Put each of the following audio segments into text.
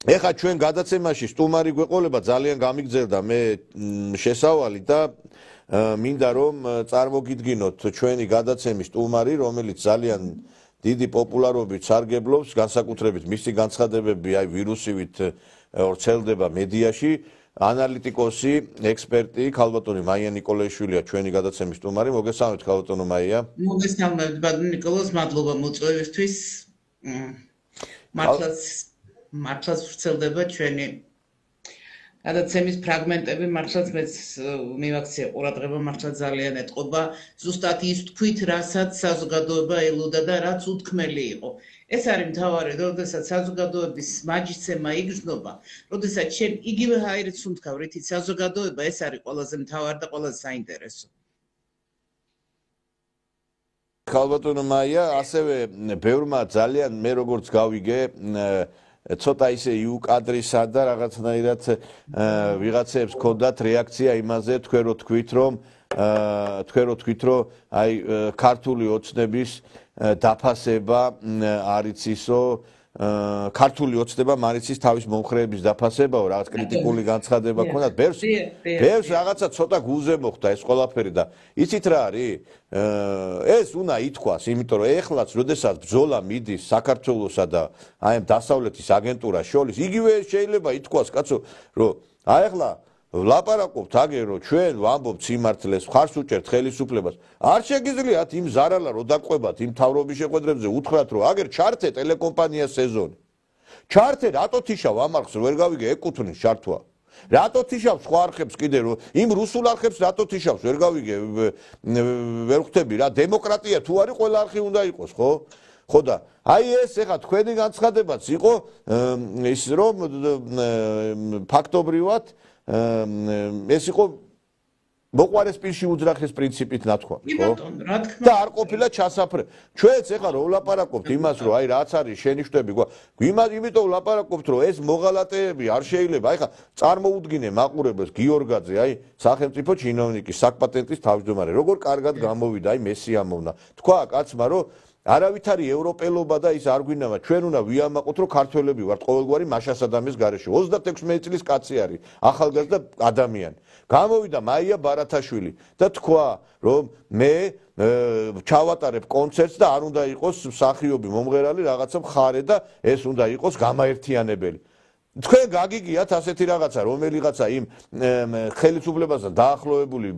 ეხლა ჩვენ გადაცემაში სტუმარი გვეყოლება ძალიან გამიგზელდა მე შესავალი და მინდა რომ წარმოგიდგინოთ ჩვენი გადაცემის სტუმარი, რომელიც ძალიან დიდი პოპულარობით სარგებლობს, განსაკუთრებით მისი განცხადებები აი ვირუსივით ვრცელდება მედიაში. ანალიტიკოსი, ექსპერტი, ქალბატონი მაია ნიკოლაიშვილია ჩვენი გადაცემის სტუმარი. მოგესალმებით ქალბატონო მაია. მოგესალმებით ბატონო ნიკოლოზ, მადლობა მოწვევისთვის. მართლაც ვრცელდება ჩვენი გადაცემის ფრაგმენტები, მართლაც მეც მივაქცია ყურადღება, მართლაც ძალიან ეტყობა. ზუსტად ის თქვით, რასაც საზოგადოება ელოდა და რაც უთქმელი იყო. ეს არის მთავარი, როდესაც საზოგადოების მაჯისცემა იგრძნობა, როდესაც შენ იგივე ჰაერიც უთქავ, რითიც საზოგადოება, ეს არის ყველაზე მთავარი და ყველაზე საინტერესო. ქალბატონო მაია, ასევე ბევრმა ძალიან მე როგორც გავიგე, ცოტა ისე იუკადრისა და რაღაცნაირად ვიღაცებს ჰქონდათ რეაქცია იმაზე, თქვენ რო თქვით რომ აი ქართული ოცნების დაფასება არის ისო ქართული ოცნება მარიცის თავის მომხრეების დაფასებაო, რაღაც კრიტიკული განცხადება ქონდათ, ბევრს რაღაცა ცოტა გულზე მოხვდა ეს ყველაფერი და იცით რა არის? ეს უნდა ითქვას, იმიტომ რომ ეხლაც, როდესაც ბრძოლა მიდის საქართველოსა და აი ამ დასავლეთის აგენტურას შორის, იგივე შეიძლება ითქვას, კაცო, რომ აი ახლა ვლაპარაკობთ აგერ რომ ჩვენ ვამბობთ სიმართლეს, ხარს უჭერთ ხელისუფლებას. არ შეგიძლიათ იმ ზარალა რო დაყვებათ იმ თავრობის შეხვედრებზე უთხრათ რომ აგერ ჩართე ტელეკომპანიას სეზონი. ჩართე რატო თიშავ ამარხს ვერ გავიგე ეკუთვნის ჩართვა. რატო თიშავს სხვა არხებს კიდე რომ იმ რუსულ არხებს რატო თიშავს ვერ გავიგე ვერ ხვდები რა დემოკრატია თუ არის ყველა არხი უნდა იყოს ხო? ხო და აი ეს ეხა თქვენი განცხადებაც იყო ის რომ ფაქტობრივად ეს იყო მოყვარეს პირში უძრახეს პრინციპით ნათქვამი, ხო? და არ ყოფილა ჩასაფრე. ჩვენც ეხლა რო ვლაპარაკობთ იმას, რომ აი რაც არის შენიშვნები იმიტომ ვლაპარაკობთ, რომ ეს მოღალატეები არ შეიძლება. აი ხა წარმოუდგინე მაყურებელს გიორგაძე, აი სახელმწიფო ჩინოვნიკის საკპატენტის თავმჯდომარე. როგორ კარგად გამოვიდა, აი მესი ამოვნა. თქვა კაცმა, რომ არავითარი ევროპელობა და ის არ გვინამა, ჩვენ უნდა ვიამაყოთ, რომ ქართველები ვართ ყოველგვარი მაშასადამის გარეშე. 26 წლის კაცი არის, ახალგაზრდა ადამიანი. გამოვიდა მაია ბარათაშვილი და თქვა, რომ მე ჩავატარებ კონცერტს და არ უნდა იყოს მსახიობი მომღერალი რაღაცა მხარე და ეს უნდა იყოს გამაერთიანებელი. თქვენ გაგიგიათ ასეთი რაღაცა, რომელიღაცა იმ ხელისუფლებასთან დაახლოებული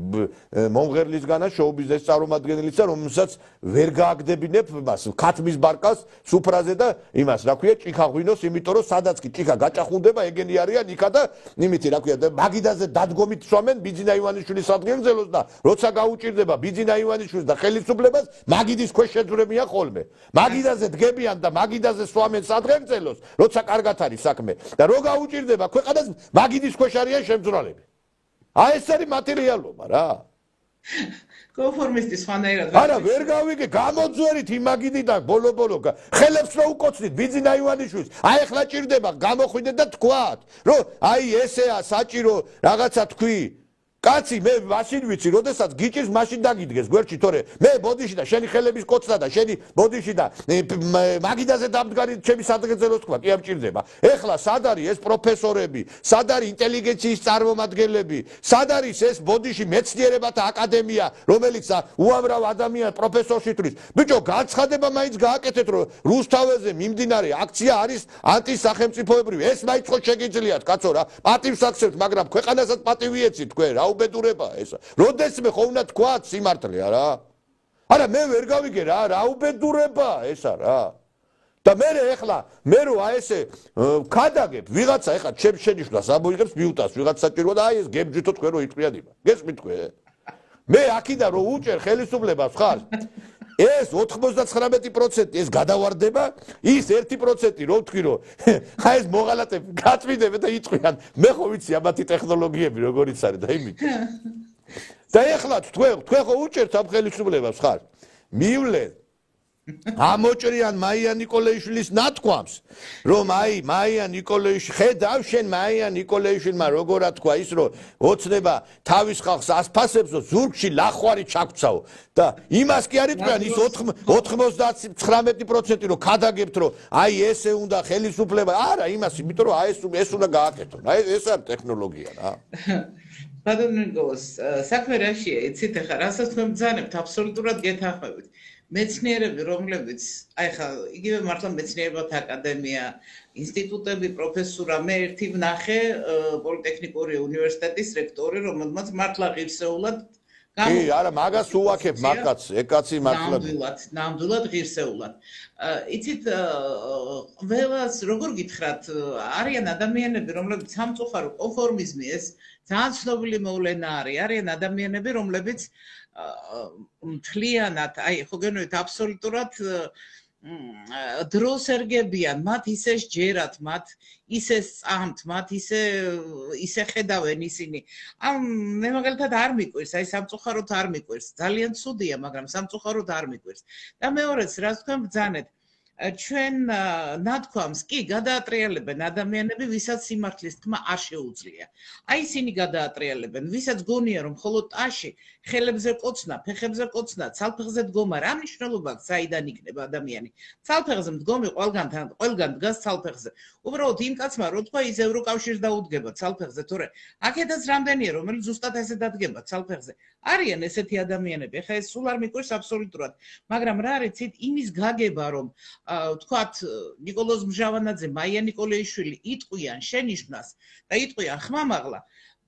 მომღერლისგანა შოუ-ბიზნესის წარმომადგენელისა, რომელსაც ვერ გააგდებინებ მას ქათმის ბარკას სუფრაზე და იმას, რა ქვია, ჭიქაღვინოს, იმიტომ რომ სადაც კი ჭიქა გაჭახუნდება, ეგენი არიან იქა და იმითი, რა ქვია, მაგიდაზე დადგომით სვამენ ბიძინა ივანიშვილის სადგელზელოს და როცა გაუჭირდება ბიძინა ივანიშვილს და ხელისუფლებას, მაგიდის ქვეშ შეძვრებიან ხოლმე. მაგიდაზე დგებიან და მაგიდაზე სვამენ სადგელზელოს, როცა კარგად არის საქმე. და რო გაუჭირდება ქვეყანას მაგიდის ქვეშ არიან შემძვრალები. აი ეს არის მატერიალობა რა. კონფორმისტი სხვანაირად არა ვერ გავიგე გამოძვერით იმ მაგიდიდან ბოლო ხელებს რო უკოცნით ბიძინა ივანიშვილს აი ახლა ჭირდება გამოხვიდეთ და თქვათ რომ აი ესეა საჭირო რაღაცა თქვი კაცი მე მაშინ ვიცი როდესაც გიჭირს მაშინ დაგიდგეს გვერდში თორე მე ბოდიში და შენი ხელების კოცნა და შენი ბოდიში და მაგიდაზე დამდგარი ჩემი სადგელზელოს თქვა კი ამჭირდება ეხლა სად არის ეს პროფესორები სად არის ინტელიგენციის წარმომადგენლები სად არის ეს ბოდიში მეცნიერებათა აკადემია რომელიც უამრავ ადამიანს პროფესორში თვლის ბიჭო განცხადება მაინც გააკეთეთ რომ რუსთაველზე მიმდინარე აქცია არის ანტისახელმწიფოებრივი ეს მაინც ხო შეგიძლიათ კაცო რა პატივს აქცევთ მაგრამ ქვეყანასაც პატივი ეცით თქვენ რა უბედურება ესა. როდესმე ხო უნდა თქვათ სიმართლე არა? არა მე ვერ გავიგე რა უბედურება ესა რა. და მე ეხლა მე რო აი ესე ქადაგებ ვიღაცა ეხლა ჩემ შენიშვნას ამოიღებს მიუტას ვიღაცა საჭიროა და აი ეს გებჯითო თქვენ რო იტყვიანება. გესმით თქვენ? მე აქიდან რო უჭერ ხელისუფლებას ხარ ეს 99% ეს გადავარდება ის 1% რო თქვი რომ ხა ეს მოღალატები გაწვიდებენ და იტყვიან მე ხო ვიცი ამათი ტექნოლოგიები როგორიც არის და იმით და ეხლა თქვენ ხო უჭერთ ამ ხელისუფლებას ხარ მივლენ ამოჭრიან მაია ნიკოლეიშვილის ნათქვამს, რომ აი მაია ნიკოლეიშვილი ხედავ შენ მაია ნიკოლეიშვილმა როგორ თქვა ის რომ ოცნება თავის ხალხს ასფასებსო ზურგში ლახვარი ჩაგცაო და იმას კი არ იტყვიან ის 99% რომ ქადაგებთ რომ აი ესე უნდა ხელისუფლება არა იმას იმიტომ რომ აი ეს უნდა გააკეთონ აი ეს არის ტექნოლოგია რა ბატონო ნიკოლოზ საქმე რაშია იცით ახლა რასაც თქვენ ბრძანებთ აბსოლუტურად გეთანხმებით მეცნიერები რომლებიც აი ხა იგივე მართლა მეცნიერებათა აკადემია ინსტიტუტები პროფესურა მე ერთი ვნახე პოლიტექნიკური უნივერსიტეტის რექტორი რომელმაც მართლა ღირსეულად კი არა მაგას უვაქებ მაგაც ეკაცი მართლა ნამდვილად ღირსეულად იცით ყველას როგორ გითხრათ არიან ადამიანები რომლებიც სამწუხარო კონფორმიზმი ეს ძალიან ცნობილი მოვლენა არის არიან ადამიანები რომლებიც მთლიანად აი ხო გენოით აბსოლუტურად დროს ერგებიან მათ ისე სჯერათ მათ ისე სწამთ მათ ისე ხედავენ ისინი მე მაგალითად არ მიყვირს აი სამწუხაროდ არ მიყვირს ძალიან ცუდია მაგრამ სამწუხაროდ არ მიყვირს და მეორეც რაც თქვენ ბრძანეთ ჩვენ ნათქვამს კი გადაატრიალებენ ადამიანები ვისაც სიმართლის თქმა არ შეუძლია აი ისინი გადაატრიალებენ ვისაც გონია რომ მხოლოდ ტაში ხელებზე კოცნა ფეხებზე კოცნა ცალფეხზე დგომა რა მნიშვნელობა აქვს საიდან იქნება ადამიანი ცალფეხზე მდგომი ყველგან დგას ცალფეხზე უბრალოდ იმ კაცმა რო თქვა ის ევროკავშირს დაუდგება ცალფეხზე თორე აქედაც რამდენია რომელიც ზუსტად ესე დადგება ცალფეხზე არიან ესეთი ადამიანები ეხლა ეს სულ არ მიყვარს აბსოლუტურად მაგრამ რა არის ცით იმის გაგება რომ თქვათ ნიკოლოზ მჟავანაძე მაია ნიკოლეიშვილი იტყვიან შენიშვნას და იტყვიან ხმამაღლა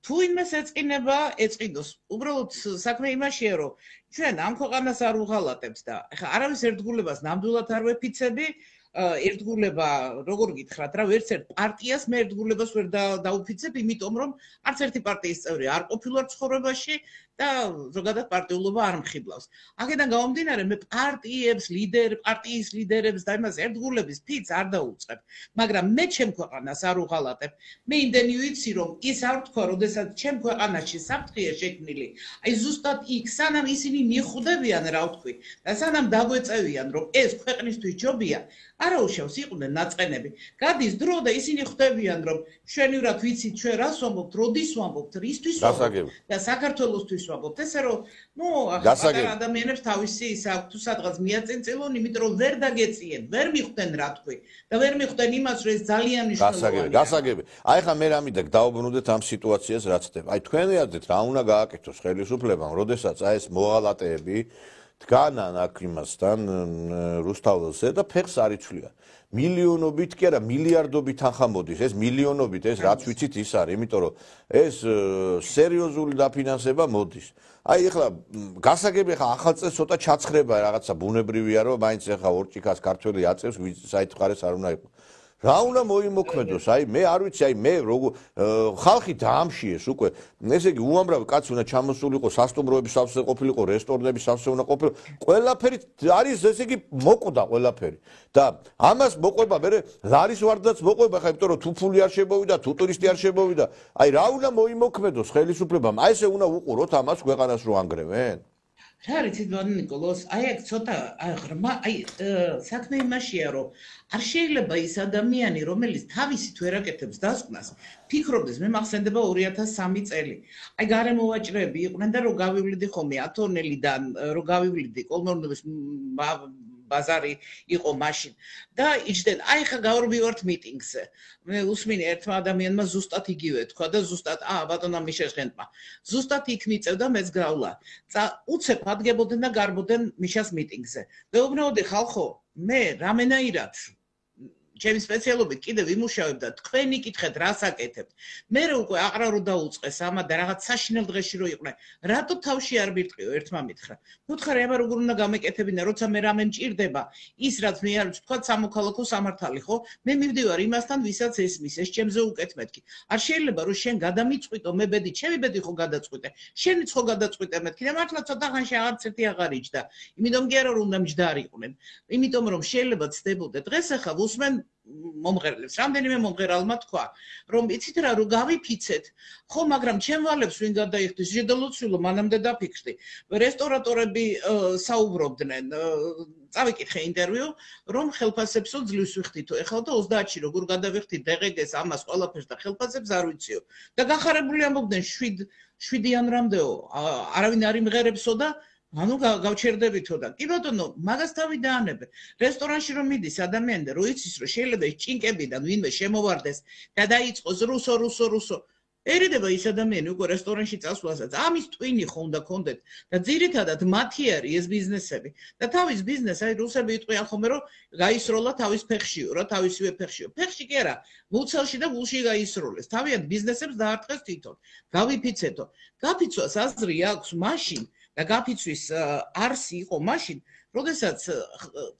თუ იმას ეწყინება ეწყინოს უბრალოდ საქმე იმაშია რომ ჩვენ ამ ქვეყანას არ უღალატებთ და ეხლა არავის ერთგულებას ნამდვილად არ ვეფიცები ერთგულება როგორ გითხრათ რა ვერც ერთ პარტიას მე ერთგულებას ვერ დაუფიცებ იმიტომ რომ არც ერთი პარტიის წევრი არ ყოფილვარ ცხოვრებაში და ზოგადად პარტიულობა არ მხიბლავს. აქედან გამომდინარე მე პარტიის ლიდერებს და იმას ერთგულების ფიცს არ დაუწყებ, მაგრამ მე ჩემ ქვეყანას არ უღალატებ. მე იმდენი ვიცი რომ ის არ თქვა, როდესაც ჩემ ქვეყანაში საფრთხეა შექმნილი. აი ზუსტად იქ სანამ ისინი მიხვდებიან რა ვთქვი და სანამ დაგვეწევიან რომ ეს ქვეყნისთვის ჯობია, არა უშავს იყვნენ ნაწყენები. გადის დრო და ისინი ხვდებიან რომ ჩვენივრად ვიცით ჩვენ რას ვამბობთ, როდის ვამბობთ, რისთვის ვამბობთ და საქართველოსთვის ვამბობთ. ესე რომ ნუ ახლა ადამიანებს თავისი ის აქვს თუ სადღაც მიაწინწილონ, იმიტომ რომ ვერ დაგეწიენ, ვერ მიხვდნენ რა თქვი და ვერ მიხვდნენ იმას რომ ეს ძალიან მნიშვნელოვანია. გასაგები. აი ხა მე რამე და დავბრუნდეთ ამ სიტუაციას რაც ხდება. აი თქვენი აზრით რა უნდა გააკეთოს ხელისუფლებამ, როდესაც აი ეს მოღალატეები დგანან აქ იმასთან რუსთაველზე და ფეხს არ იცვლიან. მილიონობით კი არა მილიარდობით თანხა მოდის. ეს მილიონობით ეს რაც ვიცით ის არის, იმიტომ რომ ეს სერიოზული დაფინანსება მოდის. აი ეხლა გასაგები ხა ახალ წელს ცოტა ჩაცხრება რაღაცა ბუნებრივია რომ მაინც ეხა ორჭიქას ქართველი აწევს საითხარეს არ უნდა იყოს. რა უნდა მოიმოქმედოს? აი მე არ ვიცი, აი მე როგორ ხალხი დაამშიეს უკვე. ესე იგი უამრავი კაცი უნდა ჩამოსულიყო, სასტუმროების სავსე ყოფილიყო, რესტორნების სავსე უნდა ყოფილიყო. ყველაფერი არის ესე იგი მოკვდა ყველაფერი. და ამას მოყვება მე ლარის ვარდაც მოყვება ხა, იმიტომ რომ თუ ფული არ შემოვიდა, თუ ტურისტი არ შემოვიდა. აი რა უნდა მოიმოქმედოს ხელისუფლებამ? აი ესე უნდა უყუროთ ამას ქვეყანას რო ანგრევენ? რა რიცით ნიკოლოზ, აი აქ ცოტა ღრმა, აი საქმე იმაშია, რომ არ შეიძლება ის ადამიანი, რომელიც თავისით ვერ აკეთებს დასკვნას, ფიქრობდეს, მე მახსენდება 2003 წელი. აი გარემოვაჭრეები იყვნენ და რო გავივლიდი ხოლმე ათონელიდან, რო გავივლიდი კოლმეურნეობის ბაზარი იყო მაშინ და იჯდნენ აი ხა გავარბივართ მიტინგზე მე უსმინე ერთმა ადამიანმა ზუსტად იგივე თქვა და ზუსტად ბატონო მიშეშენტმა ზუსტად იქ მიწევდა მეც გავლა უცებ ადგებოდნენ და გარბოდნენ მიშას მიტინგზე და უბრალოდ ხალხო მე რამენაირად ჩემი სპეციალობით კიდე ვიმუშავებ და თქვენი კითხეთ რას აკეთებთ მე უკვე აყრა რო დაუწყეს ამა და რაღაც საშინელ დღეში რო იყვნენ რატო თავში არ მირტყიო ერთმა მითხრა მუთხარი აბა როგორ უნდა გამეკეთებინა როცა მე რამე მჭირდება ის რაც მე არ ვთქვა სამოქალაქო სამართალი ხო მე მივდივარ იმასთან ვისაც ესმის ეს ჩემზე უკეთ მეთქი არ შეიძლება რომ შენ გადამიწყვიტო მე ბედი ჩემი ბედი ხო გადაწყვიტე შენიც ხო გადაწყვიტე მეთქი და მართლა ცოტა ხანში აღარც ერთი აღარ იჯდა იმიტომ კი არა რომ უნდა მჯდარიყვნენ იმიტომ რომ შეიძლება ცდებოდე დღეს ახლა უსმენ მომღერლებს რამდენიმე მომღერალმა თქვა რომ იცით რა რომ გავიფიცეთ ხო მაგრამ ჩემ ვალებს ვინ გადაიხდის ჟედალოცვილო მანამდე დაფიქრდი რესტორატორები საუბრობდნენ წავიკითხე ინტერვიუ, რომ ხელფასებსო ძლივს ვიხდითო. ეხლა და 30-ში როგორ გადავიხდით დღგ-ს ამას ყველაფერს და ხელფასებს არ ვიციო. და გახარებული ამბობდნენ 7-იან რამდენო, არავინ არ იმღერებსო და ანუ გავჩერდებითო და კი ბატონო, მაგას თავი დაანებე. რესტორანში რომ მიდის ადამიანი და რო იცის რომ შეიძლება ის ჭინკებიდან ვინმე შემოვარდეს და დაიწყოს რუსო ერიდება ის ადამიანი უკვე რესტორანში წასვლასაც ამის ტვინი ხო უნდა კონდეთ და ძირითადად მათი არის ეს ბიზნესები და თავის ბიზნეს აი რუსები იტყვიან ხოლმე რომ გაისროლა თავის ფეხშიო რა თავისივე ფეხშიო ფეხში კი არა ვულცელში და ვულში გაისროლეს თავიანთ ბიზნესებს დაარტყეს თვითონ გავიფიცეთო გაფიცვას აზრი აქვს მაშინ და გაფიცვის არსი იყო მაშინ როდესაც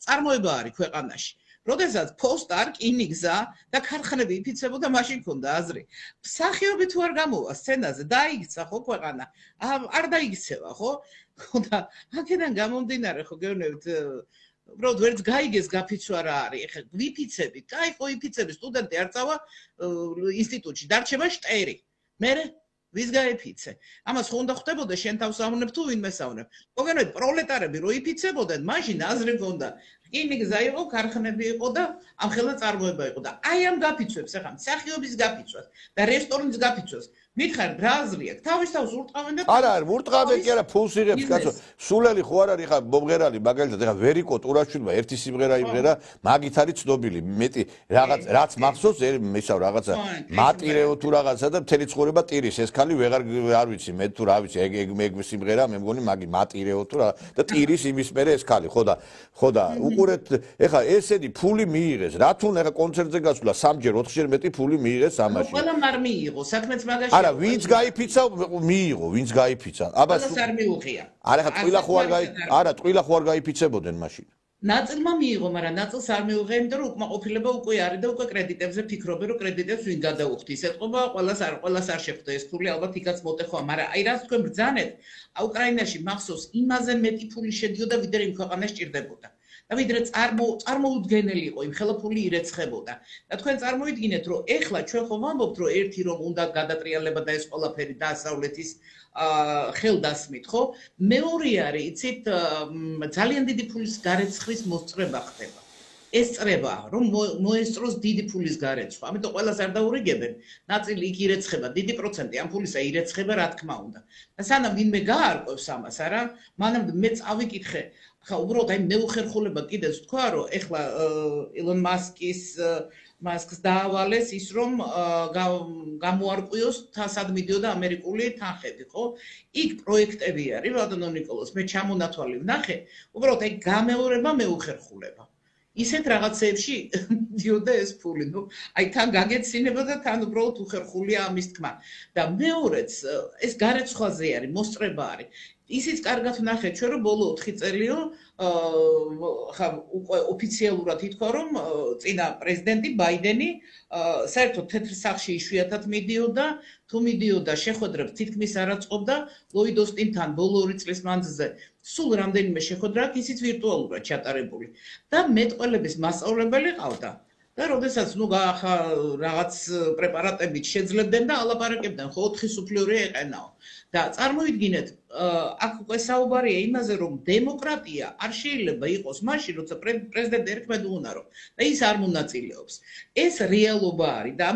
წარმოება არის ქვეყანაში როდესაც ფოსტა არ კინიგზა და ქარხნები იფიცებოდა მაშინ ქონდა აზრი. მსახიობი თუ არ გამოვა სცენაზე, დაიქცა ხო ქვეყანა. არ დაიქცევა ხო? და აქედან გამომდინარე ხო გეუბნებით უბრალოდ ვერც გაიგეს გაფიცვა რა არის. ეხლა ვიფიცებით, კაი ხო იფიცები სტუდენტი არ წავა ინსტიტუტში, დარჩება შტერი. მერე ვის გაიფიცე? ამას ხო უნდა ხდებოდა შენ თავს ავნებ თუ ვინმე სავნებ. მოგენით პროლეტარები რო იფიცებოდნენ, მაშინ აზრი ქონდა. რკინიგზა იყო, ქარხნები იყო და ამხელა წარმოება იყო და აი ამ გაფიცვებს ახლა მსახიობის გაფიცვას და რესტორნის გაფიცვას მითხარით რა აზრი აქვს? თავის თავს ურტყავენ და არა, ურტყავენ კი არა, ფულს იღებს კაცო. სულელი ხო არ არის ხა მომღერალი მაგალითად ეხა ვერიკო ტურაშვილმა ერთი სიმღერა იმღერა, მაგით არის ცნობილი. მეტი რაღაც რაც მახსოვს, მისავ რაღაცა მატირეო თუ რაღაცა და მთელი ცხოვრება ტირის. ეს ხალი ვეღარ არ ვიცი, მე თუ რა ვიცი, ეგ სიმღერა მე მგონი მაგი მატირეო თუ რა და ტირის იმის მერე ეს ხალი, ხო და უყურეთ, ეხა ესენი ფული მიიღეს. რა თუნ ეხა კონცერტზე გასვლა 3-ჯერ 4-ჯერ მეტი ფული მიიღეს ამაში. ყველამ არ მიიღო, საქმეც მაგაში. არა, ვინც გაიფიცა, მიიღო, ვინც გაიფიცა. აბა ყველას არ მიუღია. არა, ხა ტყილა ხო არ გაიფიცებოდნენ მაშინ. ნაწილმა მიიღო, მაგრამ ნაწილს არ მიუღია, იმიტომ რომ უკმაყოფილება უკვე არის და უკვე კრედიტებზე ფიქრობენ, რომ კრედიტებს ვინ გადაუხდი. ის ეთყობა ყველას არ შეხვდა ეს ფული, ალბათ იქაც მოტეხვა, მაგრამ აი რაც თქვენ ბრძანეთ, უკრაინაში მახსოვს, იმაზე მეტი ფული შედიოდა, ვიდრე იმ ქვეყანას ჭირდებოდა. და ვიდრე წარმოუდგენელი იყო, იმ ხელა ფული ირეცხებოდა. და თქვენ წარმოიდგინეთ, რომ ეხლა ჩვენ ხომ ვამბობთ, რომ ერთი რომ უნდა გადატრიალება და ეს ყველაფერი დასავლეთის ხელდასმით, ხო? მეორე არის, იცით, ძალიან დიდი ფულის გარეცხვის მოსწრება ხდება. ეს წრება, რომ მოესწროს დიდი ფულის გარეცხვა. ამიტომ ყველას არ დაურიგებენ. ნაწილი იქ ირეცხება, დიდი პროცენტი ამ ფულისა ირეცხება, რა თქმა უნდა. და სანამ ვინმე გაარკვევს ამას, არა? მანამდე მე წავიკითხე ხა უბრალოდ აი მეუხერხულება კიდეც თქვა რომ ეხლა ილონ მასკს დაავალეს ის რომ გამოარკვიოს სად მიდიოდა ამერიკული თანხები ხო იქ პროექტები არის ბატონო ნიკოლოს მე ჩამონათვალი ვნახე უბრალოდ აი გამეორება მეუხერხულება ისეთ რაღაცეებში მიდიოდა ეს ფული ნუ აი თან გაგეცინება და თან უბრალოდ უხერხულია ამის თქმა და მეორეც ეს გარეცხვაზე არის მოსწრება არის ისიც კარგად ვნახეთ ჩვენ რომ ბოლო 4 წელიო ხა უკვე ოფიციალურად ითქვა რომ წინა პრეზიდენტი ბაიდენი საერთოდ თეთრ სახლში იშვიათად მიდიოდა თუ მიდიოდა შეხვედრებს თითქმის არ აწყობდა ლოიდ ოსტინთან ბოლო 2 წლის მანძილზე სულ რამდენიმე შეხვედრა აქვს ისიც ვირტუალურად ჩატარებული და მეტყველების მასწავლებელი ყავდა და როდესაც ნუ რაღაც პრეპარატებით შეძლებდნენ და ალაპარაკებდნენ ხო 4 სუფლიორი ეყენაო და წარმოიდგინეთ აქ უკვე საუბარია იმაზე რომ დემოკრატია არ შეიძლება იყოს მაშინ როცა პრეზიდენტი ერქმედ უნარო და ის არ მონაწილეობს ეს რეალობა არის და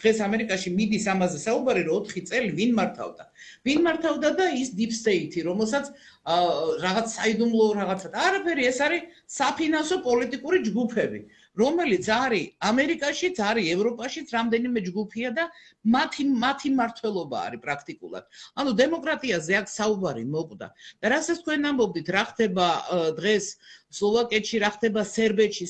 დღეს ამერიკაში მიდის ამაზე საუბარი რომ 4 წელი ვინ მართავდა და ის deep state რომელსაც რაღაც საიდუმლო რაღაცა და არაფერი ეს არის საფინანსო პოლიტიკური ჯგუფები რომელიც არის ამერიკაშიც არის ევროპაშიც რამდენიმე ჯგუფია და მათი მართლობა არის პრაქტიკულად. ანუ დემოკრატიაზე აქ საუბარი მოკვდა. და რასაც თქვენ ამბობდით, რა ხდება დღეს სლოვაკეთში, რა ხდება სერბეთში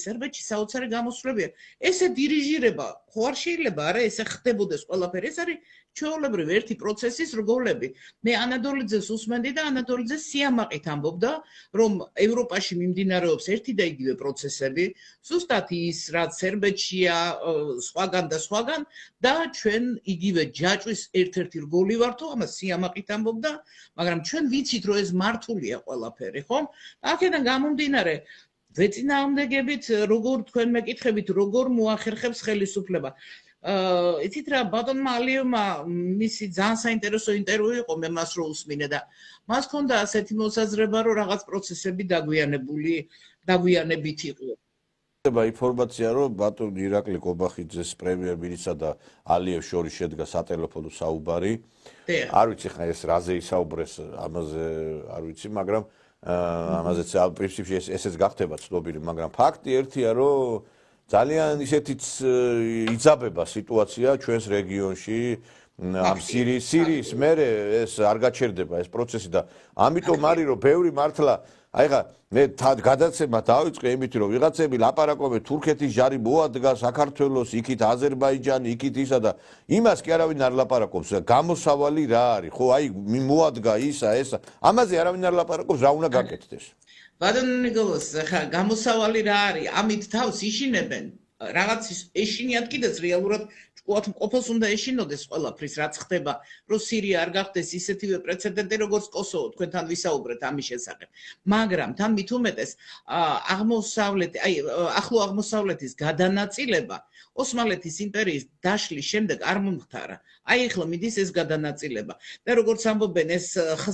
საოცარი გამოსვლებია. ესე დირიჟირება ხო არ შეიძლება, არა, ესე ხდებოდეს ყველაფერი. ეს არის ჩვეულებრივი ერთი პროცესის რგოლები. მე ანადოლიძეს უსმენდი და ანადოლიძე სიამაყით ამბობდა, რომ ევროპაში მიმდინარეობს ერთი და იგივე პროცესები, ზუსტად ის, რაც სერბეთშია, სხვაგან და ჩვენ იგივე ჯაჭვის ერთ-ერთი რგოლი ვართო, ამას სიამაყით ამბობდა, მაგრამ ჩვენ ვიცით, რომ ეს მართულია ყველაფერი, ხო? აქედან გამომდინარე ვეწინააღმდეგებით, როგორ თქვენ მეკითხებით, როგორ მოახერხებს ხელისუფლება. იცით რა ბატონმა ალიევმა მისი ძალიან საინტერესო ინტერვიუ იყო მე მას რო უსმინე და მას ჰქონდა ასეთი მოსაზრება რომ რაღაც პროცესები დაგვიანებული დაგვიანებით იყო. ინფორმაცია რომ ბატონ ირაკლი კობახიძეს პრემიერ-მინისტრსა და ალიევ შორის შედგა სატელეფონო საუბარი. არ ვიცი ხა ეს რაზე ისაუბრეს, ამაზე არ ვიცი, მაგრამ ამაზეც პრინციპში ესეც გახდება ცნობილი, მაგრამ ფაქტი ერთია, რომ ძალიან ისეთიც იძაბება სიტუაცია ჩვენს რეგიონში, ამ სირიის მერე ეს არ გაჩერდება ეს პროცესი და ამიტომ არის რომ ბევრი მართლა აიღა მე გადაცემა დავიწყე იმით რომ ვიღაცები ლაპარაკობენ თურქეთის ჯარი მოადგა საქართველოს იქით აზერბაიჯანი იქით ისა და იმას კი არავინ არ ლაპარაკობს გამოსავალი რა არის ხო აი მოადგა ისა ესა ამაზე არავინ არ ლაპარაკობს რა უნდა გაკეთდეს ბატონ ნიკოლოზ ხა გამოსავალი რა არის ამით თავს იშინებენ რაღაც ეშინიათ კიდეც რეალურად ჭკუათ მყოფოს უნდა ეშინოდეს ყველაფრის რაც ხდება რომ სირია არ გახდეს ისეთივე პრეცედენტი როგორც კოსოვო თქვენთან ვისაუბრეთ ამის შესახებ მაგრამ თან მით უმეტეს აღმოსავლეთი აი ახლო აღმოსავლეთის გადანაწილება ოსმალეთის იმპერიის დაშლის შემდეგ არ მომხდარა აი ახლა მიდის ეს გადანაწილება და როგორც ამბობენ ეს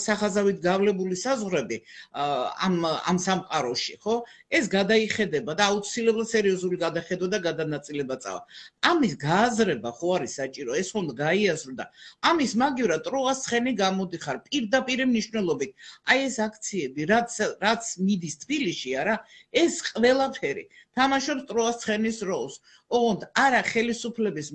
სახაზავით გავლებული საზღვრები ამ სამყაროში ხო ეს გადაიხედება და აუცილებლად სერიოზული გადახედვა და გადანაწილება წავა ამის გააზრება ხო არის საჭირო ეს ხომ გაიაზრო და ამის მაგივრად ტროას ცხენი გამოდიხარ პირდაპირ მნიშვნელობით აი ეს აქციები რაც მიდის თბილისში არა ეს ყველაფერი თამაშობს ტროას ცხენის როლს ოღონდ არა ხელისუფლების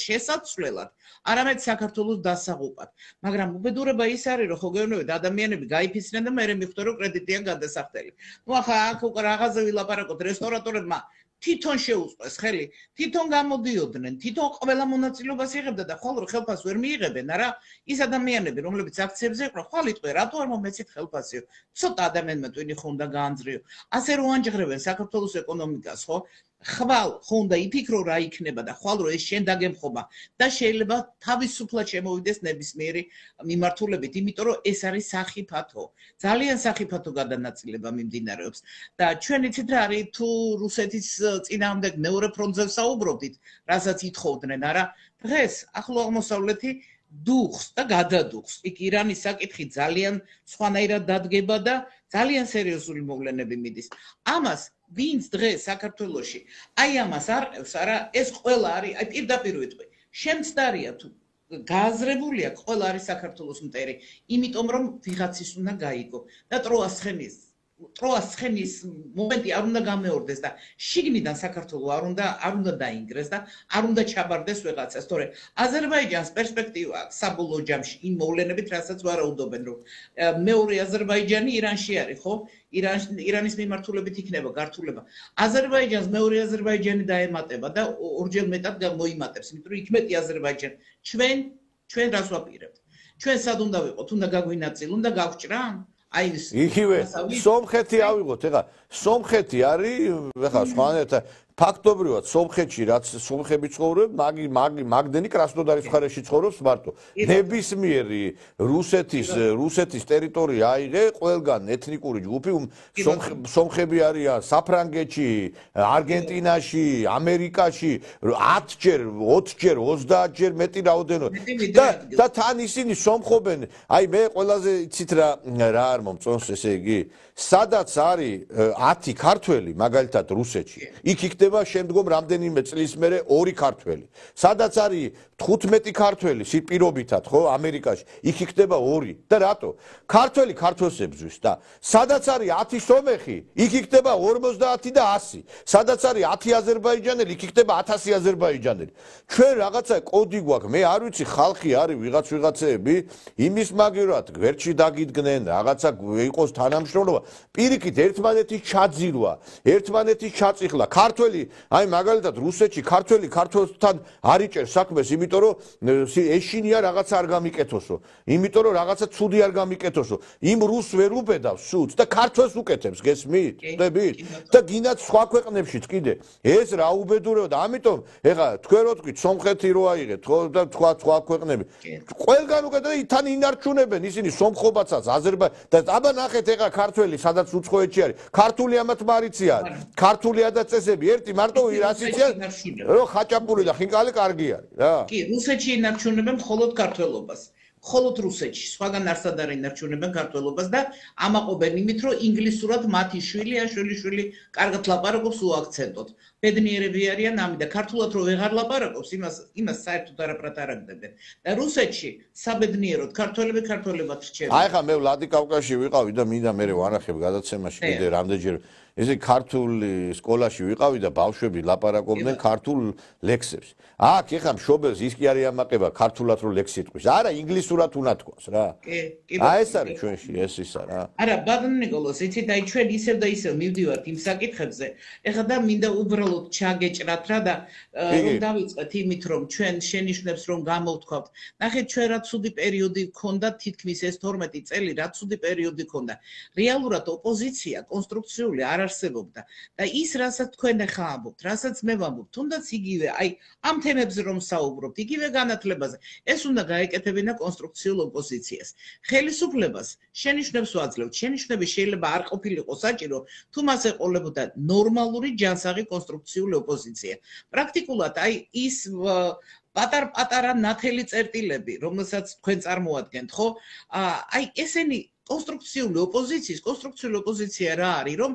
შესაცვლელად არამედ საქართველოს დასაღუპად მაგრამ უბედურება ის არის რომ ხო გეუბნებით ადამიანები გაიფიცნენ და მე მიხვდა რომ კრედიტიან გადასახდელი ნუ ახლა აქ უკვე რაღაცა ვილაპარაკოთ რესტორატორებმა თვითონ შეუწყეს ხელი თვითონ გამოდიოდნენ თვითონ ყველა მონაწილეობას იღებდა და ხოლმე ხელფასს ვერ მიიღებენ არა ის ადამიანები რომლებიც აქციებზე იყვნენ ხვალ იტყვე რატო არ მომეცით ხელფასიო ცოტა ადამიანმა ტვინი ხო უნდა გაანძრიო ასე რომ ანჯღრებენ საქართველოს ეკონომიკას ხო ხვალ ხო უნდა იფიქრო რა იქნება და ხვალ რომ ეს შენ დაგემხობა და შეიძლება თავისუფლად შემოვიდეს ნებისმიერი მიმართულებით იმიტომ რომ ეს არის სახიფათო ძალიან სახიფათო გადანაწილება მიმდინარეობს და ჩვენ იცით რა არის თუ რუსეთის წინააღმდეგ მეორე ფრონტზე საუბრობდით რასაც ითხოვდნენ არა დღეს ახლო აღმოსავლეთი დუხს და გადადუხს იქ ირანის საკითხი ძალიან სხვანაირად დადგება და ძალიან სერიოზული მოვლენები მიდის ამას ვინც დღეს საქართველოში აი ამას არყევს არა ეს ყველა არის აი პირდაპირ ვიტყვი შემცდარია თუ გააზრებულია ყველა არის საქართველოს მტერი იმიტომ რომ ვიღაცის უნდა გაიგო და ტროას ცხენის მომენტი არ უნდა გამეორდეს და შიგნიდან საქართველოს არ უნდა დაინგრეს და არ უნდა ჩაბარდეს ვიღაცას თორე აზერბაიჯანს პერსპექტივა აქვს საბოლოო ჯამში იმ მოვლენებით რასაც ვარაუდობენ რომ მეორე აზერბაიჯანი ირანში არის ხო ირანის მიმართულებით იქნება გართულება აზერბაიჯანს მეორე აზერბაიჯანი დაემატება და ორჯერ მეტად მოიმატებს იმიტომ რომ იქ მეტი აზერბაიჯანი ჩვენ რას ვაპირებთ ჩვენ სად უნდა ვიყოთ უნდა გაგვინაწილო უნდა გავჭრა აი ეს იგივე სომხეთი ავიღოთ ეხლა სომხეთი არის ეხლა სხვანაირად ფაქტობრივად სომხეთში რაც სომხები ცხოვრობენ მაგდენი კრასნოდარის მხარეში ცხოვრობს მარტო ნებისმიერი რუსეთის ტერიტორია აიღე ყველგან ეთნიკური ჯგუფი სომხები არიან საფრანგეთში არგენტინაში ამერიკაში 10ჯერ 20ჯერ 30ჯერ მეტი რაოდენობა და თან ისინი სომხობენ აი მე ყველაზე იცით რა არ მომწონს ესე იგი სადაც არის 10 ქართველი მაგალითად რუსეთში იქ იქნება შემდგომ რამდენიმე წლის მერე 2 ქართველი. სადაც არის 15 ქართველი საპირობითად, ხო, ამერიკაში, იქ იქნება 2. და რატო? ქართველი ქართველს ებზვის და სადაც არის 10 სომეხი, იქ იქნება 50 და 100. სადაც არის 10 აზერბაიჯანელი, იქ იქნება 1000 აზერბაიჯანელი. ჩვენ რაღაცა კოდი გვაქვს, მე არ ვიცი ხალხი არის ვიღაცეები, იმის მაგივრად გვერდში დაგიდგნენ, რაღაცა იყოს თანამშრომლობა, პირიქით ერთმანეთის ჩაძირვა, ერთმანეთის ჩაწიხლა. ქართველი აი მაგალითად რუსეთში ქართველი ქართველთან არ იჭერს საქმეს, იმიტომ რომ ეშინია რაღაცა არ გამიკეთოსო, იმიტომ რომ რაღაცა ცუდი არ გამიკეთოსო. იმ რუსს ვერ უბედავს სულს და ქართველს უკეთებს, გესმით? ხდებით? და გინდათ სხვა ქვეყნებშიც კიდე ეს რა უბედურება და ამიტომ ეხლა თქვენ რო თქვით სომხეთი რო აიღეთ, ხო და სხვა ქვეყნები. ყველგან უკეთდა და თან ინარჩუნებენ ისინი სომხობაცაც, და აბა ნახეთ ეხლა ქართველი სადაც უცხოეთში არის, ქართული ამათ მარიცია, ქართული ადაწესები ერთი მარტო რასიცია რომ ხაჭაპური და ხინკალი კარგი არის რა. კი, რუსეთში ინარჩუნებენ მხოლოდ ქართველობას. მხოლოდ რუსეთში, სხვაგან არსად არ ინარჩუნებენ ქართველობას და ამაყობენ იმით, რომ ინგლისურად მათი შვილი ან შვილიშვილი კარგად ლაპარაკობს უაქცენტოდ. ბედნიერები არიან ამით და ქართულად რო ვეღარ ლაპარაკობს, იმას საერთოდ არაფრად არ აგდებენ. და რუსეთში საბედნიეროდ ქართველები ქართველებად რჩებიან. აი ხა მე ვლადიკავკაზში ვიყავი და მინდა მე ვანახებ გადაცემაში კიდე რამდენჯერ ესე ქართული სკოლაში ვიყავი და ბავშვები ლაპარაკობდნენ ქართულ ლექსებს. აქ ეხა მშობელს ის კი არის ამაყება ქართულად რო ლექსი იტყვის. არა, ინგლისურად უნდა თქვას რა. კი. აი ეს არის ჩვენში ეს ისა რა. არა, ბატონ ნიკოლოზ, იცით, აი ჩვენ ისევ და ისევ მივდივართ იმ საკითხებზე. ეხლა და მინდა უბრალოდ ჩაგეჭრათ რა და რომ დავიწყეთ იმით, რომ ჩვენ შენიშვნებს რომ გამოვთქვათ. ნახეთ, ჩვენ რა ცუდი პერიოდი გქონდა, თითქმის ეს 12 წელი რა ცუდი პერიოდი გქონდა. რეალურად ოპოზიცია კონსტრუქციული არ არსებობდა და ის რასაც თქვენ ახლა ამბობთ, რასაც მე ვამბობ, თუნდაც იგივე, აი ამ თემებზე რომ საუბრობთ, იგივე განათლებაზე, ეს უნდა გაეკეთებინა კონსტრუქციულ ოპოზიციას. ხელისუფლებას შენიშვნებს ვაძლევთ. შენიშვნები შეიძლება არ ყოფილიყო საჭირო, თუ მას ეყოლებოდა ნორმალური ჯანსაღი კონსტრუქციული ოპოზიცია. პრაქტიკულად აი ის პატარ-პატარა ნათელი წერტილები, რომელსაც თქვენ წარმოადგენთ, ხო? აი ესენი კონსტრუქციული ოპოზიცია რა არის, რომ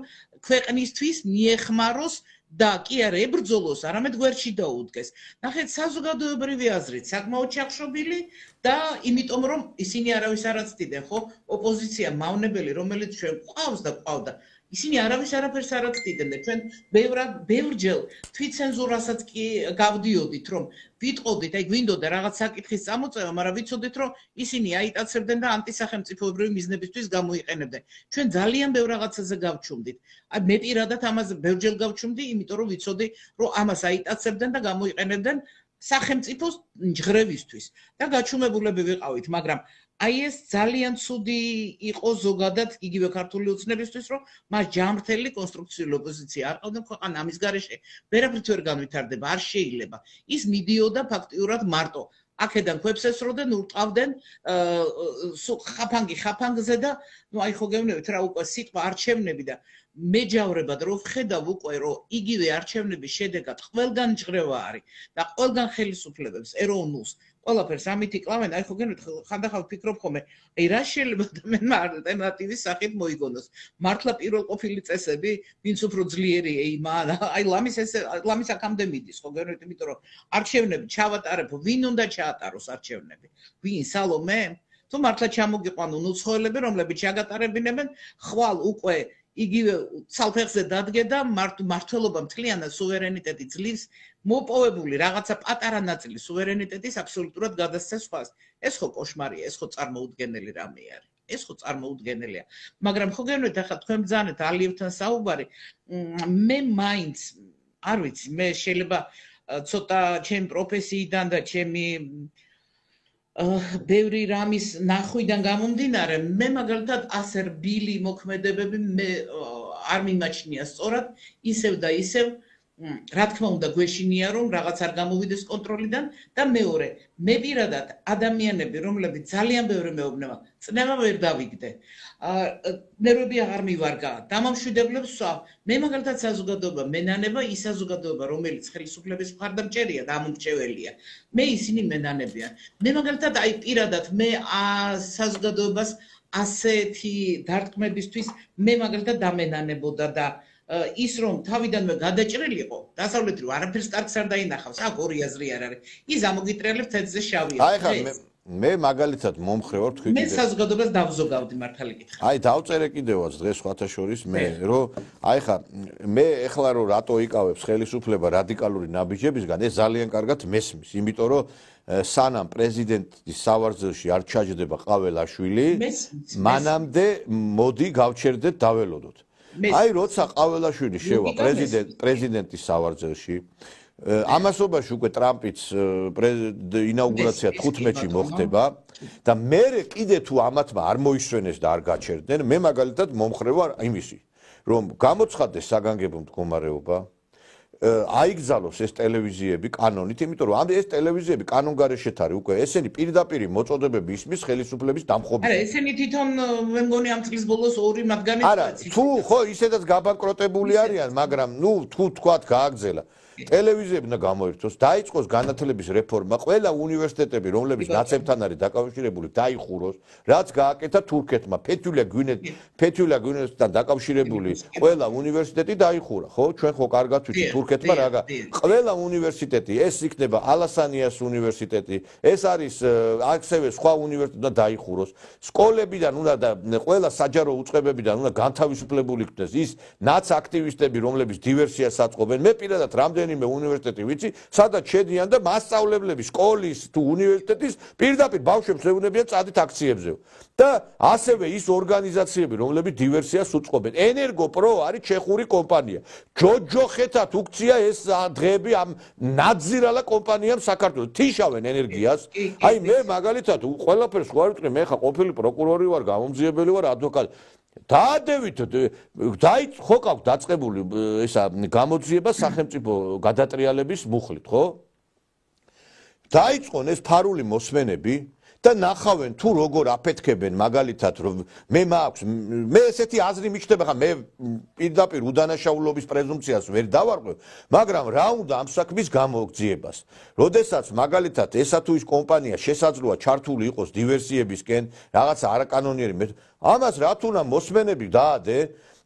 ქვეყნისთვის მიეხმაროს და კი არა ებრძოლოს, არამედ გვერდში დაუდგეს. ნახეთ, საზოგადოებრივი აზრით საკმაოდ ჩახშობილი და იმიტომ რომ ისინი არავის არ აცდიდნენ, ხო? ოპოზიცია მავნებელი, რომელიც ჩვენ ყავს და ყავდა. ისინი არავის არაფერს არ აცდიდნენ და ჩვენ ბევრჯერ თვითცენზურასაც კი გავდიოდით, რომ ვიტყოდით, აი გვინდოდა რაღაც საკითხის წამოწევა, მაგრამ ვიცოდით, რომ ისინი აიტაცებდნენ და ანტისახელმწიფოებრივი მიზნებისთვის გამოიყენებდნენ. ჩვენ ძალიან ბევრ რაღაცაზე გავჩუმდით. აი მე პირადად ამაზე ბევრჯერ გავჩუმდი, იმიტომ რომ ვიცოდი, რომ ამას აიტაცებდნენ და გამოიყენებდნენ სახელმწიფოს ჯღრევისთვის და გაჩუმებულები ვიყავით, მაგრამ აი ეს ძალიან ცუდი იყო ზოგადად იგივე ქართული ოცნებისთვის, რომ მას ჯანმრთელი კონსტრუქციული ოპოზიცია არ ყავდა ქვეყანა ამის გარეშე ვერაფრით ვერ განვითარდება, არ შეიძლება. ის მიდიოდა ფაქტიურად მარტო. აქედან ქვებს ესროდნენ, ურტყავდნენ ხაფანგზე და ნუ აი ხო გეუბნებით რა უკვე სიტყვა არჩევნები და მეჯავრებად რო ვხედავ უკვე რომ იგივე არჩევნების შედეგად ყველგან ჯღრევა არის და ყველგან ხელისუფლებებს ეროვნულს ყველაფერს ამით იკლავენ, აი ხო გენით ხანდახან ვფიქრობ ხოლმე, აი რა შეიძლება და ალტერნატივის სახით მოიგონოს. მართლა პირველყოფილი წესები, ვინც უფრო ძლიერი აი ლამის აქამდე მიდის, ხო გენით, იმიტომ რომ არჩევნები ჩავატარებ, ვინ უნდა ჩაატაროს არჩევნები? ვინ, სალომე? თუ მართლა ჩამოგიყვანონ უცხოელები, რომლებიც ჩაგატარებინებენ, ხვალ უკვე იგივე ცალფეხზე დადგე და მართლობა მთლიანად სუვერენიტეტი ძლივს მოპოვებული რაღაცა პატარა ნაწილი სუვერენიტეტის აბსოლუტურად გადასცა სხვას. ეს ხო კოშმარია, ეს ხო წარმოუდგენელი რამე არის. ეს ხო წარმოუდგენელია. მაგრამ ხო გენით ახლა თქვენ ბრძანეთ ალიევთან საუბარი, მე მაინც არ ვიცი, მე შეიძლება ცოტა ჩემი პროფესიიდან და ჩემი ბევრი რამის ნახვიდან გამომდინარე, მე მაგალითად ასე რბილი მოქმედებები მე არ მიმაჩნია სწორად, ისევ და ისევ რა თქმა უნდა გვეშინია რომ რაღაც არ გამოვიდეს კონტროლიდან და მეორე მე პირადად ადამიანები რომლებიც ძალიან ბევრი მეუბნება წნევა ვერ დავიგდე ნერვები აღარ მივარგა დამამშვიდებლებს მე მაგალითად საზოგადოება მენანება ის საზოგადოება რომელიც ხელისუფლების მხარდამჭერია და ამომრჩეველია მე ისინი მენანებიან მე მაგალითად აი პირადად მე საზოგადოებას ასეთი დარტყმებისთვის მე მაგალითად დამენანებოდა და ის რომ თავიდანვე გადაჭრილიყო დასავლეთი რომ არაფერს კარგს არ დაინახავს აქ ორი აზრი არ არის ის ამოგიტრიალებს თეთრზე შავია აი ხა მე მაგალითად მომხრე ვარ თქვი მე საზოგადოებას დავზოგავდი მართალი კითხვა აი დავწერე კიდევაც დღეს სხვათა შორის მე რომ აი ხა მე ეხლა რომ რატო იკავებს ხელისუფლება რადიკალური ნაბიჯებისგან ეს ძალიან კარგად მესმის იმიტომ რომ სანამ პრეზიდენტის სავარძელში არ ჩაჯდება ყაველაშვილი მანამდე მოდი გავჩერდეთ დაველოდოთ აი როცა ყაველაშვილი შევა პრეზიდენტის სავარძელში ამასობაში უკვე ტრამპიც ინაუგურაცია 15-ში მოხდება და მე კიდე თუ ამათმა არ მოისვენეს და არ გაჩერდნენ მე მაგალითად მომხრე ვარ იმისი რომ გამოცხადდეს საგანგებო მდგომარეობა აიგზალოს ეს ტელევიზიები კანონით, იმიტომ რომ ეს ტელევიზიები კანონგარეშეთ არის უკვე ესენი პირდაპირ მოწოდებები ისმის ხელისუფლების დამხობის. არა, ესენი თვითონ მე მგონი ამ წლის ბოლოს ორი მათგანი არა, თუ ხო ისედაც გაბანკროტებული არიან, მაგრამ ნუ თუ თქვათ გააგზელა. ტელევიზიები უნდა გამოირთოს, დაიწყოს განათლების რეფორმა, ყველა უნივერსიტეტები, რომლებიც ნაცებთან არის დაკავშირებული, დაიხუროს, რაც გააკეთა თურქეთმა, ფეთვილა გვინეთთან დაკავშირებული ყველა უნივერსიტეტი დაიხურა, ხო? ჩვენ ხო კარგად ვიცით თურქეთმა რა ყველა უნივერსიტეტი, ეს იქნება ალასანიას უნივერსიტეტი, ეს არის ასევე სხვა უნივერსიტეტი უნდა დაიხუროს. სკოლებიდან უნდა და ყველა საჯარო უწყებებიდან უნდა განთავისუფლებული იქნეს ის ნაც აქტივისტები, რომლებიც დივერსიას აწყობენ. მე პირადად რამდენიმე უნივერსიტეტი ვიცი, სადაც შედიან და მასწავლებლები სკოლის თუ უნივერსიტეტის პირდაპირ ბავშვებს ეუბნებიან წადით აქციებზე. და ასევე ის ორგანიზაციები, რომლებიც დივერსიას უწყობენ. ენერგოპრო არის ჩეხური კომპანია. ჯოჯოხეთად უქცია ეს დღეები ამ ნაძირალა კომპანიამ საქართველოს. თიშავენ ენერგიას. აი მე მაგალითად ყველაფერს ხო არ ვიტყვი, მე ხა ყოფილი პროკურორი ვარ, გამომძიებელი ვარ, ადვოკატი. დაადევით ხო გაქვთ დაწყებული ესა გამოძიება სახელმწიფო გადატრიალების მუხლით, ხო? დაიწყონ ეს ფარული მოსმენები და ნახავენ თუ როგორ აფეთქებენ მაგალითად რომ მე ესეთი აზრი მიჩნდება ხა მე პირდაპირ უდანაშაულობის პრეზუმპციას ვერ დავარღვევ, მაგრამ რა უნდა ამ საქმის გამოგძიებას. როდესაც მაგალითად ესა თუ ის კომპანია შესაძლოა ჩართული იყოს დივერსიებისკენ, რაღაცა არაკანონიერი ამას რა თუ უნდა მოსმენები დაადე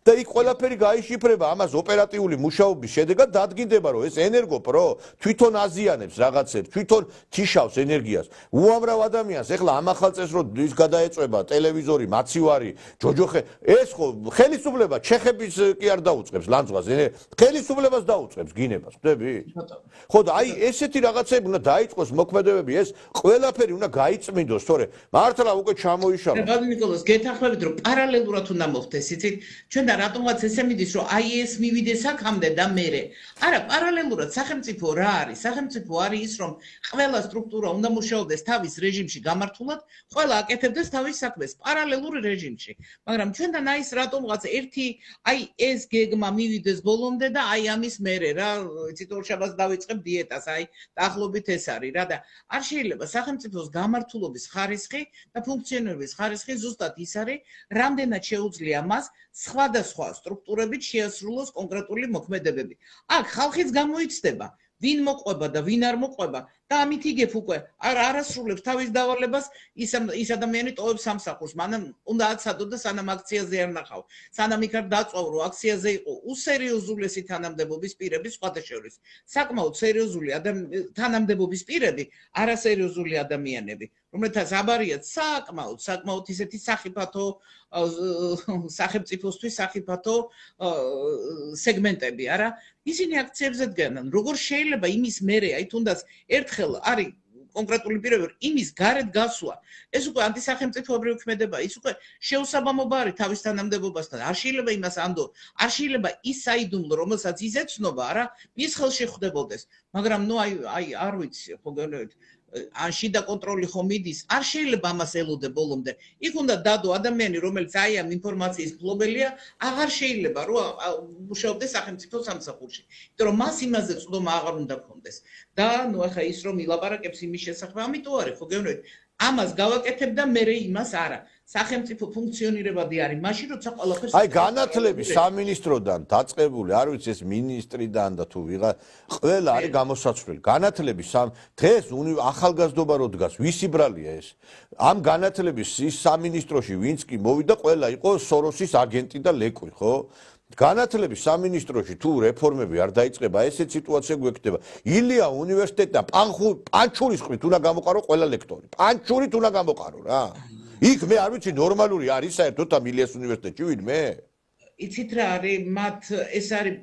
და იქ ყველაფერი გაიშიფრება, ამას ოპერატიული მუშაობის შედეგად დადგინდება, რომ ეს ენერგოპრო თვითონ აზიანებს რაღაცებს, თვითონ თიშავს ენერგიას. უამრავ ადამიანს ეხლა ამ ახალწელს რო ის გადაეწვება ტელევიზორი, მაცივარი, ჯოჯოხე, ეს ხო ხელისუფლება ჩეხების კი არ დაუწყებს ლანძღვას, ხელისუფლებას დაუწყებს გინებას, ხვდები? ხო და აი ესეთი რაღაცები უნდა დაიწყოს მოქმედებები, ეს ყველაფერი უნდა გაიწმინდოს, თორე მართლა უკვე ჩამოიშალა. ბატონო ნიკოლოზ, გეთანხმებით რომ პარალელურად უნდა მოხდეს, იცით? ჩვენ რატომაც ესე მიდის რომ აი ეს მივიდეს აქამდე და მერე არა პარალელურად სახელმწიფო რა არის სახელმწიფო არის ის რომ ყველა სტრუქტურა უნდა მუშაობდეს თავის რეჟიმში გამართულად ყველა აკეთებდეს თავის საქმეს პარალელურ რეჟიმში მაგრამ ჩვენთან აი ეს რატომღაც ერთი აი ეს გეგმა მივიდეს ბოლომდე და აი ამის მერე რა იცით ორშაბათს დავიწყებ დიეტას აი დაახლოებით ეს არის რა და არ შეიძლება სახელმწიფოს გამართულობის ხარისხი და ფუნქციონირების ხარისხი ზუსტად ის არის რამდენად შეუძლია მას სხვადასხვა სტრუქტურებით შეასრულოს კონკრეტული მოქმედებები. აქ ხალხიც გამოიცდება, ვინ მოყვება და ვინ არ მოყვება და ამით იგებ უკვე არასრულებს თავის დავალებას ის ადამიანი ტოვებს სამსახურს, მანამ უნდა აცადო და სანამ აქციაზე არ ნახავ. სანამ იქ არ დაწვავ, რომ აქციაზე იყო უსერიოზულესი თანამდებობის პირები სხვათა შორის. საკმაოდ სერიოზული თანამდებობის პირები, არასერიოზული ადამიანები. რომელთაც აბარიათ საკმაოდ ისეთი სახიფათო სახელმწიფოსთვის სახიფათო სეგმენტები, არა? ისინი აქციებზე დგანან. როგორ შეიძლება იმის მერე, აი თუნდაც ერთხელ არის კონკრეტული პირები, იმის გარეთ გასვლა. ეს უკვე ანტისახელმწიფოებრივი ქმედება, ის უკვე შეუსაბამობა არის თავის თანამდებობასთან. არ შეიძლება იმას ანდო, არ შეიძლება ის საიდუმლო, რომელსაც ის ეცნობა, არა? მის ხელში ხვდებოდეს. მაგრამ ნუ აი არ ვიცი, ხო გეუბნებით ან შიდა კონტროლი ხომ მიდის, არ შეიძლება ამას ელოდე ბოლომდე. იქ უნდა დადო ადამიანი, რომელიც აი ამ ინფორმაციის ფლობელია, აღარ შეიძლება რომ მუშაობდეს სახელმწიფო სამსახურში. იმიტომ რომ მას იმაზე წვდომა აღარ უნდა გქონდეს. და ნუ ახლა ის რომ ილაპარაკებს იმის შესახებ, ამიტომ არის, ხო გეუბნებით, ამას გავაკეთებ და მე იმას არა. სახელმწიფო ფუნქციონირებადი არის მაშინ როცა ყველაფერს აი განათლების სამინისტროდან დაწყებული არ ვიცი ეს მინისტრიდან და თუ ვიღა ყველა არის გამოსაცვლელი განათლების დღეს ახალგაზრდობა რო დგას ვისი ბრალია ეს ამ განათლების ის სამინისტროში ვინც კი მოვიდა ყველა იყო სოროსის აგენტი და ლეკვი ხო განათლების სამინისტროში თუ რეფორმები არ დაიწყება ესეთ სიტუაცია გვექნება ილია უნივერსიტეტიდან პანჩურის ხვით უნდა გამოყარო ყველა ლექტორი პანჩურით უნდა გამოყარო რა იქ მე არ ვიცი ნორმალური არის საერთოდ ამ ილიას უნივერსიტეტში ვინმე იცით რა არის მათ ეს არის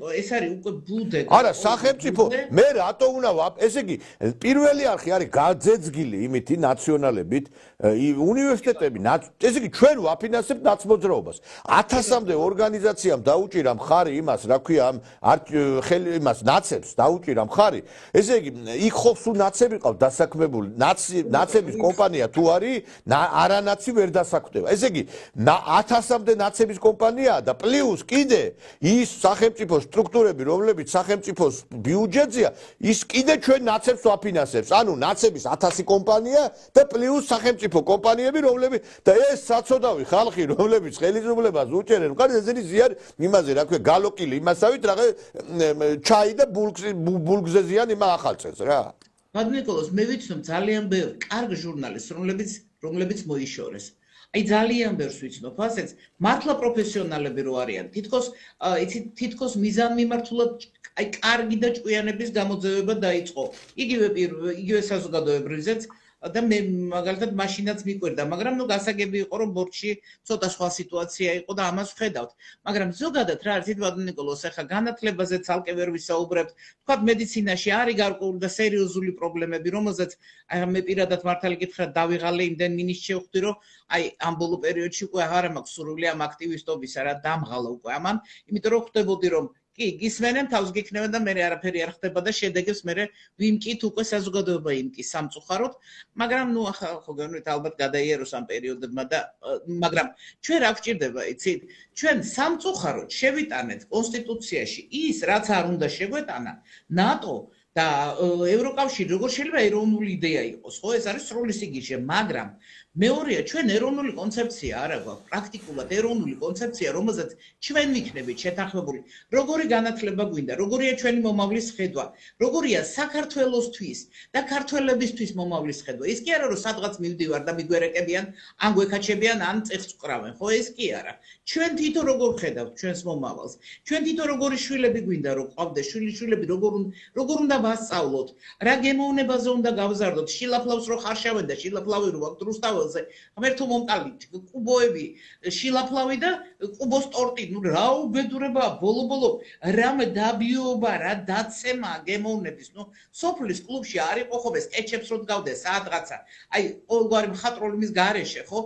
უკვე ბუდე არა სახელმწიფო მე რატო უნდა ესე იგი პირველი არხი არის გაძეძგილი იმითი ნაციონალებით უნივერსიტეტები ესე იგი ჩვენ ვაფინანსებთ ნაცმოძრაობას 1000-მდე ორგანიზაციამ დაუჭირა მხარი იმას რა ქვია ამ იმას ნაცებს დაუჭირა მხარი ესე იგი იქ ხო სულ ნაცები ყავს დასაქმებული ნაცების კომპანია თუ არის არანაცი ვერ დასაქმდება ესე იგი 1000-მდე ნაცების კომპანიაა და პლუს კიდე ის სახელმწიფო სტრუქტურები, რომლებიც სახელმწიფოს ბიუჯეტზეა, ის კიდე ჩვენ ნაცებს ვაფინანსებს. ანუ ნაცების 1000 კომპანია და პლუს სახელმწიფო კომპანიები, რომლებიც და ეს საწოდავი ხალხი, რომლებიც ხელისუფლებას უჭერენ, მყარი ესენი ზიან იმაზე, რა ქვია, გალოკილი იმასავით, რაღა ჩაი და ბულგზე ზიან იმ ახალწელს რა. ნიკოლოზ, მე ვიცნობ ძალიან ბევრი კარგ ჟურნალისტს, რომლებიც მოიშორეს. აი ძალიან ბევრს ვიცნობ, ასეც მართლა პროფესიონალები რო არიან. თითქოს მიზანმიმართულად აი კარგი და ჭკვიანების გამოძევება დაიწყო. იგივე საზოგადოებრივზეც და მე მაგალითად მაშინაც მიკვირდა, მაგრამ ნუ გასაგები იყო რომ ბორჩი ცოტა სხვა სიტუაცია იყო და ამას ვხედავთ. მაგრამ ზოგადად რა არის ნიკოლოს, ახლა განათლებაზე ცალკე ვერ ვისაუბრებთ. თქვათ მედიცინაში არის გარკვეული და სერიოზული პრობლემები, რომელზეც აი მე პირადად მართალი გითხრათ დავიღალე იმდენ მინისტრს შევხვდი, რომ აი ამ ბოლო პერიოდში უკვე აღარ მაქვს სურვილი ამ აქტივისტობისა რა დამღალა უკვე ამან, იმიტომ რომ ხვდებოდი რომ კი, გისმენენ, თავს გიქნევენ და მე არაფერი არ ხდება და შედეგებს მე ვიმკით უკვე საზოგადოება იმკის სამწუხაროდ, მაგრამ ნუ ახლა ხო გეუბნებით ალბათ გადაიეროს ამ პერიოდებმა და მაგრამ ჩვენ რა გვჭირდება, იცით? ჩვენ სამწუხაროდ შევიტანეთ კონსტიტუციაში ის, რაც არ უნდა შეგვეტანა, ნატო და ევროკავშირი როგორ შეიძლება ეროვნული იდეა იყოს, ხო? ეს არის სრული სიგიჟე, მაგრამ მეორეა, ჩვენ ეროვნული კონცეფცია არა გვაქვს, პრაქტიკულად ეროვნული კონცეფცია, რომელზეც ჩვენ ვიქნებით შეთანხმებული. როგორი განათლება გვინდა, როგორია ჩვენი მომავლის ხედვა, როგორია საქართველოსთვის და ქართველებისთვის მომავლის ხედვა. ის კი არა, რომ სადღაც მივდივარ და მიგვერეკებიან, ან გვეკაჩებიან, ან წეხს ვკრავენ, ხო, ეს კი არა. ჩვენ თვითო როგორ ხედავთ ჩვენს მომავალს? ჩვენ თვითო როგორი შვილები გვინდა, რომ ყავდეს შვილები, როგორ უნდა ვასწავლოთ, რა გემოვნებაზე უნდა გავზარდოთ, შილაფლავს რო ხარშავენ და შილაფლავი რო აქვს რუსთაველზე, ღმერთო მომკალი, კუბოები, შილაფლავი და კუბოს ტორტი, ნუ რა უბედურებაა, ბოლო-ბოლო რამე დაბიოობა, რა დაცემა გემოვნების, ნუ სოფლის კლუბში არ იყო ხო ეს კეჩებს რო დგავდეს საათღაცა, აი ყოველგვარი მხატვრული მის გარეშე, ხო?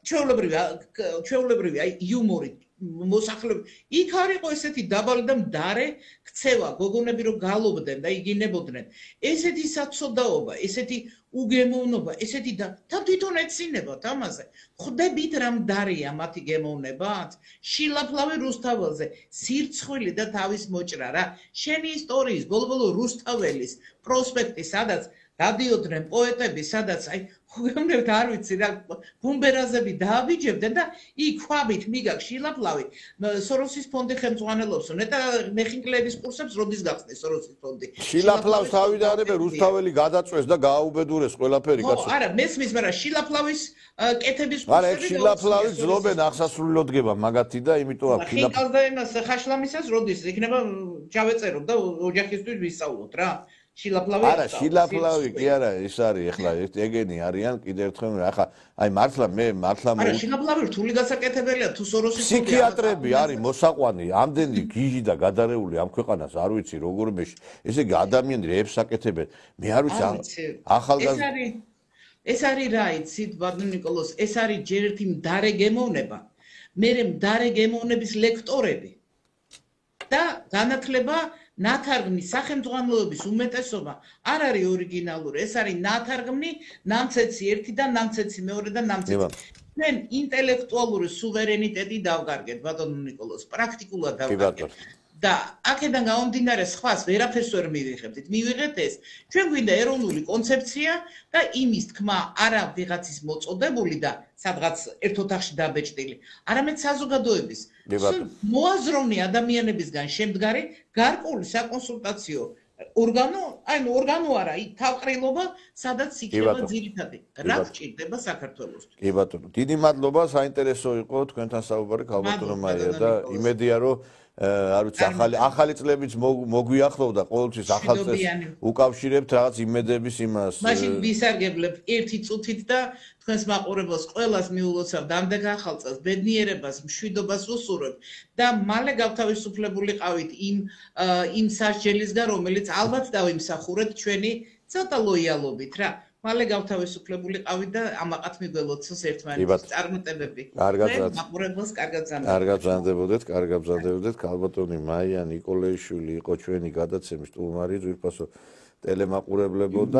ჩვეულებრივი აი იუმორი მოსახლეობა იქ არ იყო ესეთი დაბალი და მდარე ქცევა, გოგონები რომ გალობდნენ და იგინებოდნენ. ესეთი საცოდაობა, ესეთი უგემოვნობა, ესეთი და თვითონ ეცინებათ ამაზე. ხვდებით რა მდარია მათი გემოვნებაც? შილაფლავი რუსთაველზე, სირცხვილი და თავის მოჭრა რა. შენი ისტორიის ბოლო-ბოლო რუსთაველის პროსპექტი, სადაც დადიოდნენ პოეტები, სადაც აი გეუბნებით არ ვიცი რა ბუმბერაზები დააბიჯებდნენ და იქ ქვაბით მიგაკ შილაფლავი სოროსის ფონდი ხელმძღვანელობს ნეტა მეხინკლების კურსებს როდის გახსნეს სოროსის ფონდი შილაფლავს თავიდანვე რუსთაველი გადაწვეს და გააუბედურეს ყველაფერი კაცო არა მესმის მაგრამ შილაფლავის კეთების კურსები არა შილაფლავი ძლობენ აღსასრულოდ დგება მაგათი და იმიტომ აქ ხინკალს და იმას ხაშლამისას როდის იქნება ჩავეწეროთ და ოჯახისთვის ვისწავლოთ რა არა შილაფლავი კი არა ეს არის ეხლა ეგენი არიან კიდე ერთხელ ახლა აი მართლა მე არა შილაფლავი რთული გასაკეთებელია თუ სოროსის ფსიქიატრები არის მოსაყვანი ამდენი გიჟი და გადარეული ამ ქვეყანას არ ვიცი როგორ მეში ესე იგი ადამიანები რებს აკეთებენ მე არ ვიცი ახალგაზრდა ეს არის რა იცით ბარნო ნიკოლოს ეს არის ჯერ ერთი მდარე გემოვნება მე მდარე გემოვნების ლექტორები და განათლება ნათარგმნი სახელმძღვანელოების უმეტესობა არ არის ორიგინალური ეს არის ნათარგმნი ნამცეცი 1 და ნამცეცი 2 და ნამცეცი ჩვენ ინტელექტუალური სუვერენიტეტი დავგარგეთ ბატონო ნიკოლოს პრაქტიკულად დავგარგეთ და აქედან გამომდინარე სხვას ვერაფერს ვერ მივიღებთ მივიღეთ ეს ჩვენ გვინდა ეროვნული კონცეფცია და იმის თქმა არა ვიღაცის მოწოდებული და სადღაც ერთ ოთახში დაბეჭდილი არამედ საზოგადოების მოაზროვნე ადამიანებისგან შემდგარი გარკვეული საკონსულტაციო ორგანო არა თავყრილობა სადაც იქნება ძირითადი რა გვჭირდება საქართველოსთვის კი ბატონო დიდი მადლობა საინტერესო იყო თქვენთან საუბარი ქალბატონო მაია და იმედია რომ არ ვიცი ახალი წლებიც მოგვიახლოვდა ყოველთვის ახალ წელს უკავშირებთ რაღაც იმედების იმას მაშინ ვისარგებლებ ერთი წუთით და თქვენს მაყურებელს ყველას მიულოცავ ამდენ ახალ წელს ბედნიერებას მშვიდობას უსურვებ და მალე გავთავისუფლებულიყავით იმ სასჯელისგან რომელიც ალბათ დავიმსახურეთ ჩვენი ცოტა ლოიალობით რა მალე გავთავისუფლებულიყავით და ამაყად მიგველოცოს ერთმანეთის წარმატებები. მაყურებელს კარგად ბრძანდებოდეთ. ქალბატონი მაია ნიკოლეიშვილი იყო ჩვენი გადაცემის სტუმარი, ძვირფასო ტელემაყურებლებო და